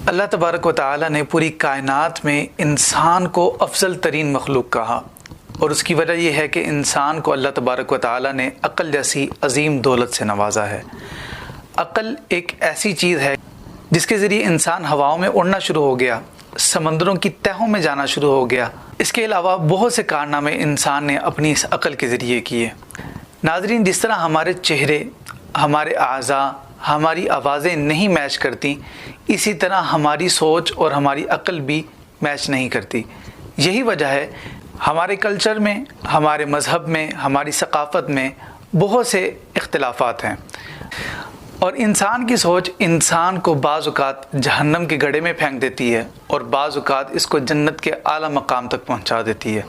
اللہ تبارک و تعالی نے پوری کائنات میں انسان کو افضل ترین مخلوق کہا، اور اس کی وجہ یہ ہے کہ انسان کو اللہ تبارک و تعالی نے عقل جیسی عظیم دولت سے نوازا ہے۔ عقل ایک ایسی چیز ہے جس کے ذریعے انسان ہواؤں میں اڑنا شروع ہو گیا، سمندروں کی تہوں میں جانا شروع ہو گیا۔ اس کے علاوہ بہت سے کارنامے انسان نے اپنی اس عقل کے ذریعے کیے۔ ناظرین، جس طرح ہمارے چہرے، ہمارے اعضاء، ہماری آوازیں نہیں میچ کرتی، اسی طرح ہماری سوچ اور ہماری عقل بھی میچ نہیں کرتی۔ یہی وجہ ہے ہمارے کلچر میں، ہمارے مذہب میں، ہماری ثقافت میں بہت سے اختلافات ہیں، اور انسان کی سوچ انسان کو بعض اوقات جہنم کے گڑھے میں پھینک دیتی ہے اور بعض اوقات اس کو جنت کے اعلیٰ مقام تک پہنچا دیتی ہے۔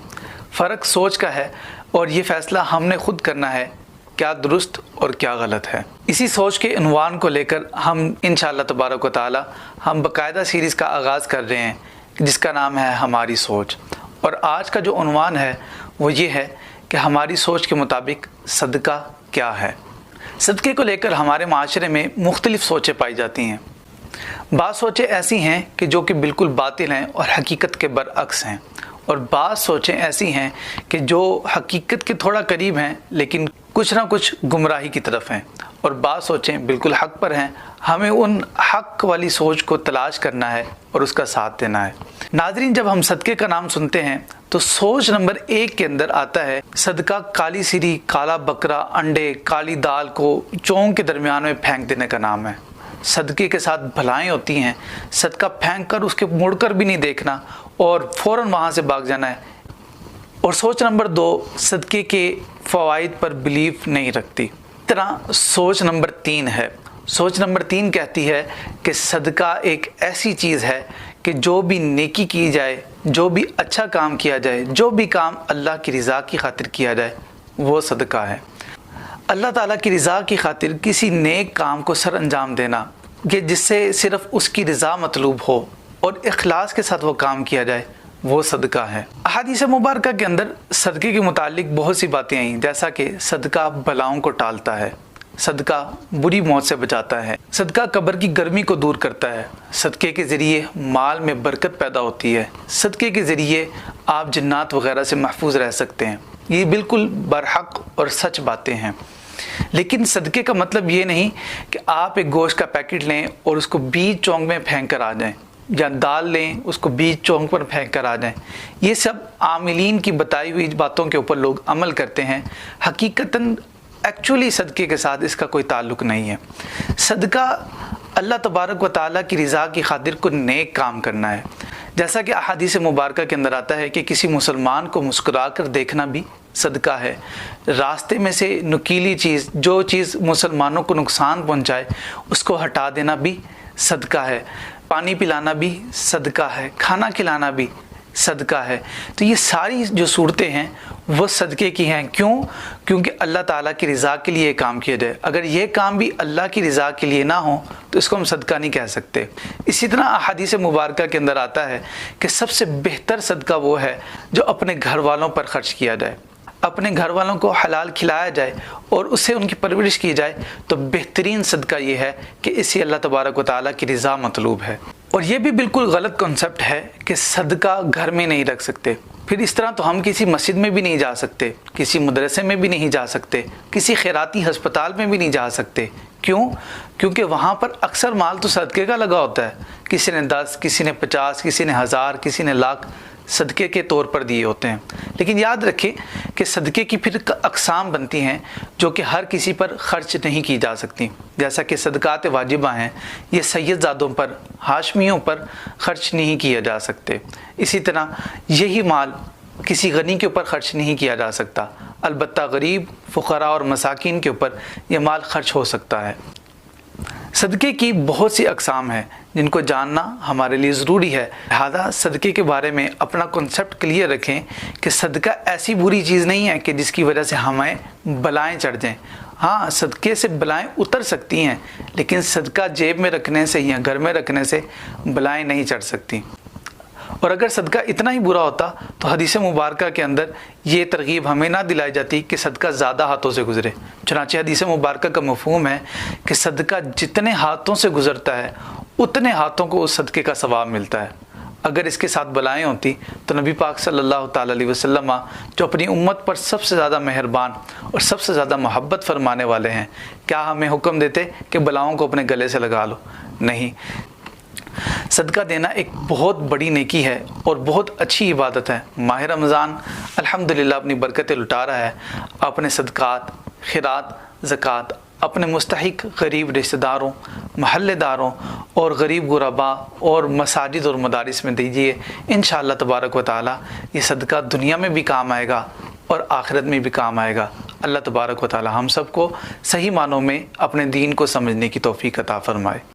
فرق سوچ کا ہے، اور یہ فیصلہ ہم نے خود کرنا ہے کیا درست اور کیا غلط ہے۔ اسی سوچ کے عنوان کو لے کر ہم انشاءاللہ تبارک و تعالی ہم باقاعدہ سیریز کا آغاز کر رہے ہیں جس کا نام ہے ہماری سوچ، اور آج کا جو عنوان ہے وہ یہ ہے کہ ہماری سوچ کے مطابق صدقہ کیا ہے۔ صدقے کو لے کر ہمارے معاشرے میں مختلف سوچیں پائی جاتی ہیں۔ بعض سوچیں ایسی ہیں کہ جو کہ بالکل باطل ہیں اور حقیقت کے برعکس ہیں، اور بعض سوچیں ایسی ہیں کہ جو حقیقت کے تھوڑا قریب ہیں لیکن کچھ نہ کچھ گمراہی کی طرف ہیں، اور بعض سوچیں بالکل حق پر ہیں۔ ہمیں ان حق والی سوچ کو تلاش کرنا ہے اور اس کا ساتھ دینا ہے۔ ناظرین، جب ہم صدقے کا نام سنتے ہیں تو سوچ نمبر 1 کے اندر آتا ہے صدقہ کالی سری، کالا بکرا، انڈے، کالی دال کو چونک کے درمیان میں پھینک دینے کا نام ہے۔ صدقے کے ساتھ بھلائیں ہوتی ہیں، صدقہ پھینک کر اس کے مڑ کر بھی نہیں دیکھنا اور فوراً وہاں سے بھاگ جانا ہے۔ اور سوچ نمبر 2 صدقے کے فوائد پر بلیف نہیں رکھتی۔ اس طرح سوچ نمبر 3 ہے۔ سوچ نمبر 3 کہتی ہے کہ صدقہ ایک ایسی چیز ہے کہ جو بھی نیکی کی جائے، جو بھی اچھا کام کیا جائے، جو بھی کام اللہ کی رضا کی خاطر کیا جائے وہ صدقہ ہے۔ اللہ تعالیٰ کی رضا کی خاطر کسی نیک کام کو سر انجام دینا کہ جس سے صرف اس کی رضا مطلوب ہو اور اخلاص کے ساتھ وہ کام کیا جائے وہ صدقہ ہے۔ احادیث مبارکہ کے اندر صدقے کے متعلق بہت سی باتیں آئیں، جیسا کہ صدقہ بلاؤں کو ٹالتا ہے، صدقہ بری موت سے بچاتا ہے، صدقہ قبر کی گرمی کو دور کرتا ہے، صدقے کے ذریعے مال میں برکت پیدا ہوتی ہے، صدقے کے ذریعے آپ جنات وغیرہ سے محفوظ رہ سکتے ہیں۔ یہ بالکل برحق اور سچ باتیں ہیں، لیکن صدقے کا مطلب یہ نہیں کہ آپ ایک گوشت کا پیکٹ لیں اور اس کو بیچ چونک میں پھینک کر آ جائیں، یا دال لیں اس کو بیچ چونک پر پھینک کر آ جائیں۔ یہ سب عاملین کی بتائی ہوئی باتوں کے اوپر لوگ عمل کرتے ہیں، حقیقتاً ایکچولی صدقے کے ساتھ اس کا کوئی تعلق نہیں ہے۔ صدقہ اللہ تبارک و تعالیٰ کی رضا کی خاطر کو نیک کام کرنا ہے، جیسا کہ احادیث مبارکہ کے اندر آتا ہے کہ کسی مسلمان کو مسکرا کر دیکھنا بھی صدقہ ہے۔ راستے میں سے نکیلی چیز، جو چیز مسلمانوں کو نقصان پہنچائے، اس کو ہٹا دینا بھی صدقہ ہے۔ پانی پلانا بھی صدقہ ہے، کھانا کھلانا بھی صدقہ ہے۔ تو یہ ساری جو صورتیں ہیں وہ صدقے کی ہیں۔ کیونکہ اللہ تعالیٰ کی رضا کے لیے کام کیا جائے۔ اگر یہ کام بھی اللہ کی رضا کے لیے نہ ہو تو اس کو ہم صدقہ نہیں کہہ سکتے۔ اسی طرح احادیث مبارکہ کے اندر آتا ہے کہ سب سے بہتر صدقہ وہ ہے جو اپنے گھر والوں پر خرچ کیا جائے، اپنے گھر والوں کو حلال کھلایا جائے اور اس سے ان کی پرورش کی جائے، تو بہترین صدقہ یہ ہے کہ اس سے اللہ تبارک و تعالیٰ کی رضا مطلوب ہے۔ اور یہ بھی بالکل غلط کنسپٹ ہے کہ صدقہ گھر میں نہیں رکھ سکتے۔ پھر اس طرح تو ہم کسی مسجد میں بھی نہیں جا سکتے، کسی مدرسے میں بھی نہیں جا سکتے، کسی خیراتی ہسپتال میں بھی نہیں جا سکتے۔ کیونکہ وہاں پر اکثر مال تو صدقے کا لگا ہوتا ہے، کسی نے 10، کسی نے 50، کسی نے 1000، کسی نے لاکھ صدقے کے طور پر دیے ہوتے ہیں۔ لیکن یاد رکھیں کہ صدقے کی پھر اقسام بنتی ہیں جو کہ ہر کسی پر خرچ نہیں کی جا سکتی، جیسا کہ صدقات واجبہ ہیں، یہ سید زادوں پر، ہاشمیوں پر خرچ نہیں کیا جا سکتے۔ اسی طرح یہی مال کسی غنی کے اوپر خرچ نہیں کیا جا سکتا، البتہ غریب، فقراء اور مساکین کے اوپر یہ مال خرچ ہو سکتا ہے۔ صدقے کی بہت سی اقسام ہیں جن کو جاننا ہمارے لیے ضروری ہے، لہذا صدقے کے بارے میں اپنا کنسپٹ کلیئر رکھیں کہ صدقہ ایسی بری چیز نہیں ہے کہ جس کی وجہ سے ہمیں بلائیں چڑھ جائیں۔ ہاں، صدقے سے بلائیں اتر سکتی ہیں، لیکن صدقہ جیب میں رکھنے سے یا گھر میں رکھنے سے بلائیں نہیں چڑھ سکتی۔ اور اگر صدقہ اتنا ہی برا ہوتا تو حدیث مبارکہ کے اندر یہ ترغیب ہمیں نہ دلائی جاتی کہ صدقہ زیادہ ہاتھوں سے گزرے۔ چنانچہ حدیث مبارکہ کا مفہوم ہے کہ صدقہ جتنے ہاتھوں سے گزرتا ہے اتنے ہاتھوں کو اس صدقے کا ثواب ملتا ہے۔ اگر اس کے ساتھ بلائیں ہوتی تو نبی پاک صلی اللہ تعالیٰ علیہ وسلم جو اپنی امت پر سب سے زیادہ مہربان اور سب سے زیادہ محبت فرمانے والے ہیں، کیا ہمیں حکم دیتے کہ بلاؤں کو اپنے گلے سے لگا لو؟ نہیں۔ صدقہ دینا ایک بہت بڑی نیکی ہے اور بہت اچھی عبادت ہے۔ ماہ رمضان الحمدللہ اپنی برکتیں لٹا رہا ہے۔ اپنے صدقات، خیرات، زکوٰۃ اپنے مستحق غریب رشتہ داروں، محلے داروں اور غریب غرباء اور مساجد اور مدارس میں دیجیے۔ انشاءاللہ تبارک و تعالی یہ صدقہ دنیا میں بھی کام آئے گا اور آخرت میں بھی کام آئے گا۔ اللہ تبارک و تعالی ہم سب کو صحیح معنوں میں اپنے دین کو سمجھنے کی توفیق عطا فرمائے۔